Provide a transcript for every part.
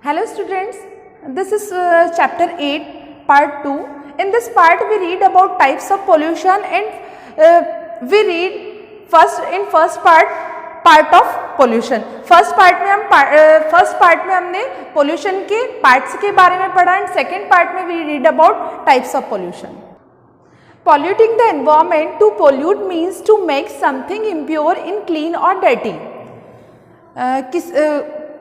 Hello students, this is chapter 8 part 2. In this part we read about types of pollution and we read first part of pollution. First part में हमने pollution के parts के बारे में पढ़ा and second part में we read about types of pollution. Polluting the environment, to pollute means to make something impure in clean or dirty.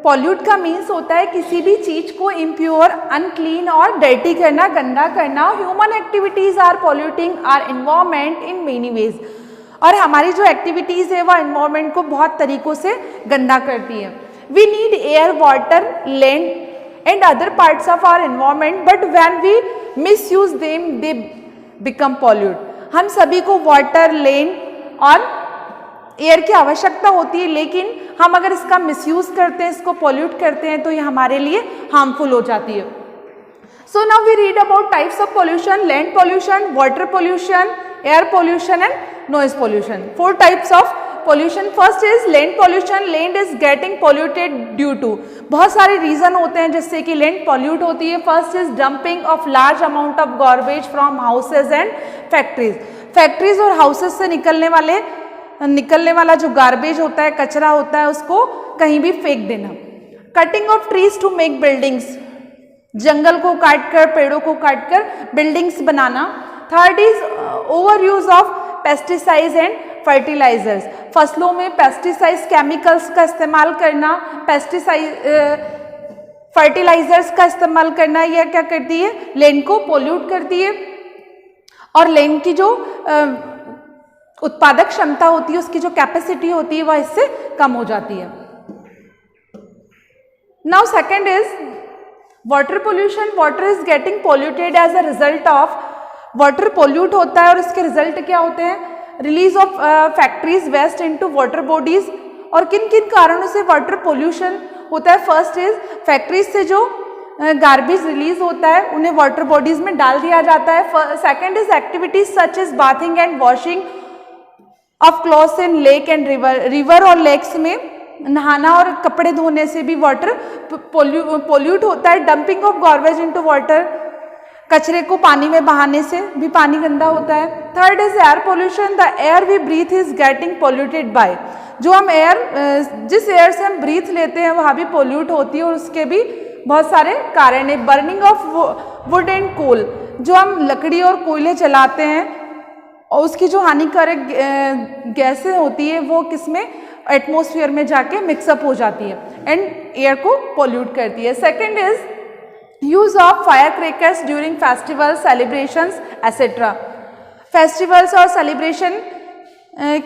Pollute का means होता है किसी भी चीज को इम्प्योर, अनक्लीन और डर्टी करना, गंदा करना. Human activities are polluting our environment in many ways. और हमारी जो एक्टिविटीज है वो एनवायरमेंट को बहुत तरीकों से गंदा करती है. We need air, water, land and other parts of our environment, but when we misuse them they become pollute. हम सभी को वाटर, लैंड और एयर की आवश्यकता होती है, लेकिन हम अगर इसका मिसयूज करते हैं, इसको पॉल्यूट करते हैं, तो ये हमारे लिए हार्मफुल हो जाती है. So now we read about types of pollution: land pollution, water pollution, air pollution and noise pollution. 4 types of pollution. First is land pollution. Land is getting polluted due to, बहुत सारे reason होते हैं जिससे कि land pollute होती है. First is dumping of large amount of garbage from houses and factories. Factories और houses से निकलने वाला जो गार्बेज होता है, कचरा होता है, उसको कहीं भी फेंक देना. Cutting of trees to make buildings, जंगल को काटकर, पेड़ों को काटकर बिल्डिंग्स बनाना. Third is over use of pesticides and fertilizers. फसलों में पेस्टिसाइड्स, केमिकल्स का इस्तेमाल करना, फर्टिलाइजर्स का इस्तेमाल करना, यह क्या करती है? लैंड को पोल्यूट करती है और लैंड की जो उत्पादक क्षमता होती है, उसकी जो कैपेसिटी होती है, वह इससे कम हो जाती है. Now second is water pollution. Water is getting polluted as a result of, water pollute होता है और इसके रिजल्ट क्या होते हैं? Release of factories waste into water bodies. और किन किन कारणों से वाटर पोल्यूशन होता है? फर्स्ट इज फैक्ट्रीज से जो गार्बेज रिलीज होता है उन्हें वाटर बॉडीज में डाल दिया जाता है. Second is activities such is bathing and washing of clothes in lake and river. River और लेक्स में नहाना और कपड़े धोने से भी वाटर पोल्यूट होता है. Dumping of garbage into water, कचरे को पानी में बहाने से भी पानी गंदा होता है. Third is air pollution. The air we breathe is getting polluted by, जो हम जिस एयर से हम ब्रीथ लेते हैं वह भी पोल्यूट होती है और उसके भी बहुत सारे कारण है. Burning of wood and coal, जो हम लकड़ी और कोयले जलाते हैं और उसकी जो हानिकारक गैसें होती है वो किसमें? एटमॉस्फेयर में जाके मिक्सअप हो जाती है एंड एयर को पोल्यूट करती है. Second is use of fire crackers during festival, celebrations etcetera. Festivals और सेलिब्रेशन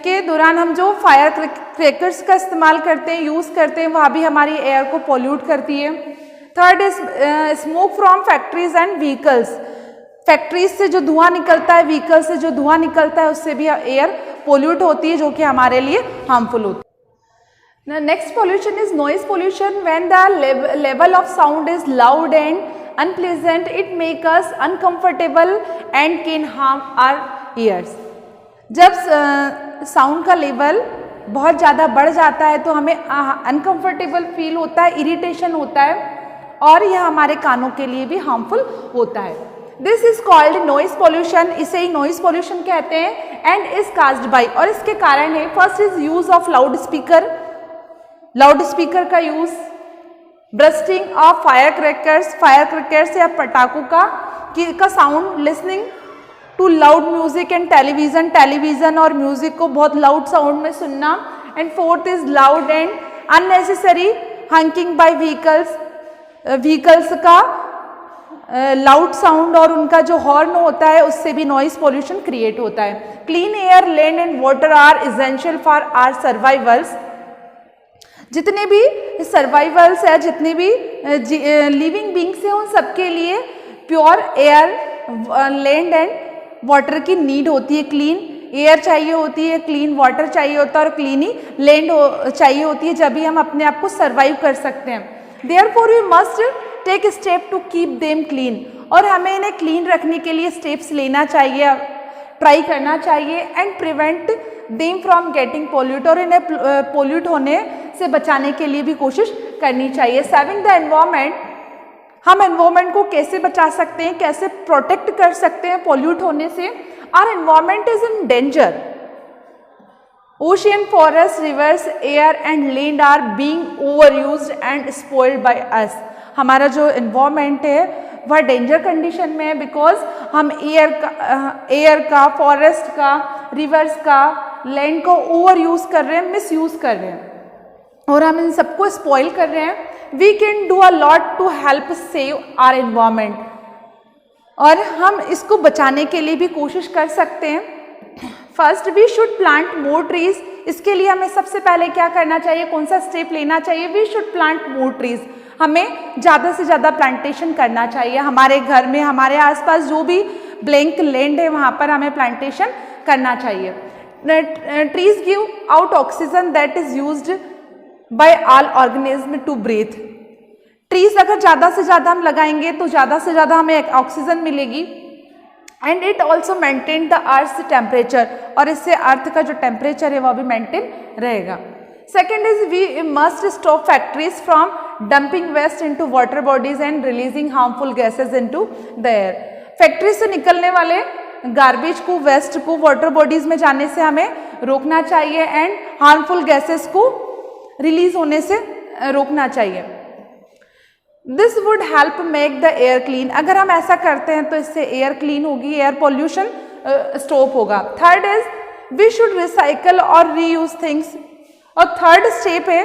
के दौरान हम जो फायर क्रैकर्स का इस्तेमाल करते हैं, यूज करते हैं, वह भी हमारी एयर को पोल्यूट करती है. Third is smoke from factories and vehicles. Factories से जो धुआं निकलता है, व्हीकल से जो धुआं निकलता है, उससे भी एयर पोल्यूट होती है, जो कि हमारे लिए हार्मफुल होती है. Next pollution is noise pollution. When the level of sound is loud and unpleasant, it make us uncomfortable and can harm our ears. जब साउंड का लेवल बहुत ज़्यादा बढ़ जाता है तो हमें अनकंफर्टेबल फील होता है, इरिटेशन होता है और यह हमारे कानों के लिए भी हार्मफुल होता है. This is called noise pollution. इसे ही नॉइज पोल्यूशन कहते हैं. एंड इज काज्ड बाय, और इसके कारण है first is use of loud speaker का use. Bursting of fire crackers या पटाखों का sound. Listening to loud music and television और म्यूजिक को बहुत लाउड साउंड में सुनना. And fourth is loud and unnecessary honking by vehicles का लाउड साउंड और उनका जो हॉर्न होता है, उससे भी नॉइज पोल्यूशन क्रिएट होता है. Clean air, land and water are essential for our survivals. जितने भी सर्वाइवल्स है, जितने भी लिविंग बींग्स हैं, उन सबके लिए pure air, land and water की नीड होती है. क्लीन एयर चाहिए होती है, क्लीन वाटर चाहिए होता है और क्लीन ही लैंड चाहिए होती है, जब भी हम अपने आप को सर्वाइव कर सकते हैं. Therefore we must take step to keep them clean. और हमें इन्हें क्लीन रखने के लिए स्टेप्स लेना चाहिए, ट्राई करना चाहिए. And prevent them from getting pollute, और इन्हें पोल्यूट होने से बचाने के लिए भी कोशिश करनी चाहिए। सेविंग द एनवायरमेंट, हम एनवायरमेंट को कैसे बचा सकते हैं, कैसे प्रोटेक्ट कर सकते हैं पोल्यूट होने से। Our environment is in danger. Ocean, forest, rivers, air and land are being overused and spoiled by us. हमारा जो एनवायरमेंट है वह डेंजर कंडीशन में है, बिकॉज हम एयर का, फॉरेस्ट का, रिवर्स का, लैंड को ओवर यूज कर रहे हैं, मिस यूज कर रहे हैं और हम इन सबको स्पॉइल कर रहे हैं। We can do a lot to help save our environment, और हम इसको बचाने के लिए भी कोशिश कर सकते हैं। First, we should plant more trees. इसके लिए हमें सबसे पहले क्या करना चाहिए, कौन सा स्टेप लेना चाहिए? We should plant more trees. हमें ज़्यादा से ज़्यादा प्लांटेशन करना चाहिए। हमारे घर में, हमारे आसपास जो भी ब्लैंक लैंड है वहाँ पर हमें प्लांटेशन करना चाहिए। Trees give out oxygen that is used by all organism to breathe. Trees अगर ज़्यादा से ज़्यादा हम लगाएंगे तो ज़्यादा से ज़्यादा हमें ऑक्सीजन मिलेगी। And it also maintain the earth temperature, और इससे अर्थ का जो टेम्परेचर है वह भी मेंटेन रहेगा। Second is we must stop factories from dumping waste into water bodies and releasing harmful gases into the air. Factory से निकलने वाले गार्बेज को, वेस्ट को वाटर बॉडीज में जाने से हमें रोकना चाहिए एंड हार्मफुल गैसेस को रिलीज होने से रोकना चाहिए। This would help make the air clean. अगर हम ऐसा करते हैं तो इससे एयर क्लीन होगी, एयर पॉल्यूशन स्टॉप होगा। Third is we should recycle और रीयूज थिंग्स। और थर्ड स्टेप है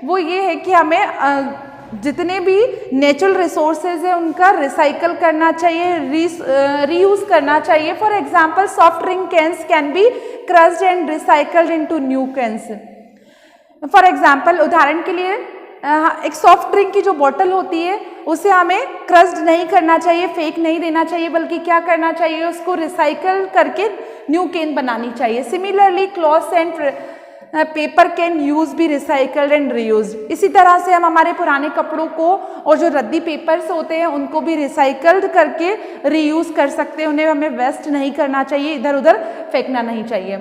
वो ये है कि हमें जितने भी नेचुरल रिसोर्सेज है उनका रिसाइकल करना चाहिए, रीयूज करना चाहिए। For example, soft drink cans can be crushed and recycled into new cans. For example, उदाहरण के लिए एक सॉफ्ट ड्रिंक की जो बोतल होती है उसे हमें क्रश्ड नहीं करना चाहिए, फेंक नहीं देना चाहिए, बल्कि क्या करना चाहिए, उसको रिसाइकल करके न्यू कैन बनानी चाहिए। Similarly, clothes and paper can use B recycled and reuse. इसी तरह से हम हमारे पुराने कपड़ों को और जो रद्दी पेपर्स होते हैं उनको भी रिसाइकल्ड करके रीयूज कर सकते हैं। उन्हें हमें वेस्ट नहीं करना चाहिए, इधर उधर फेंकना नहीं चाहिए।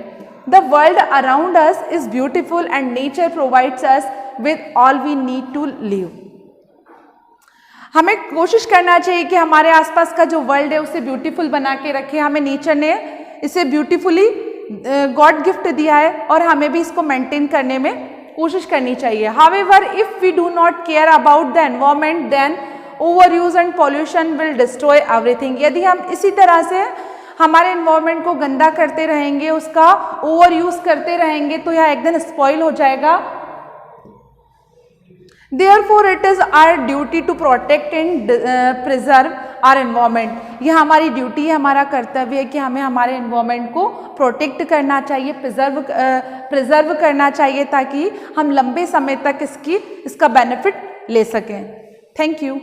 The world around us is beautiful and nature provides us with all we need to live. हमें कोशिश करना चाहिए कि हमारे आसपास का जो वर्ल्ड है उसे ब्यूटीफुल बना के रखें। हमें नेचर ने इसे ब्यूटीफुली गॉड गिफ्ट दिया है और हमें भी इसको मेंटेन करने में कोशिश करनी चाहिए। However, if we do not care about the environment then overuse and pollution will destroy everything. यदि हम इसी तरह से हमारे एनवायरमेंट को गंदा करते रहेंगे, उसका ओवर यूज करते रहेंगे, तो यह एक दिन स्पॉइल हो जाएगा। Therefore, it is our duty to protect and preserve our environment. यह हमारी ड्यूटी है, हमारा कर्तव्य है कि हमें हमारे एनवायरमेंट को प्रोटेक्ट करना चाहिए, प्रिजर्व करना चाहिए, ताकि हम लंबे समय तक इसका बेनिफिट ले सकें। Thank you.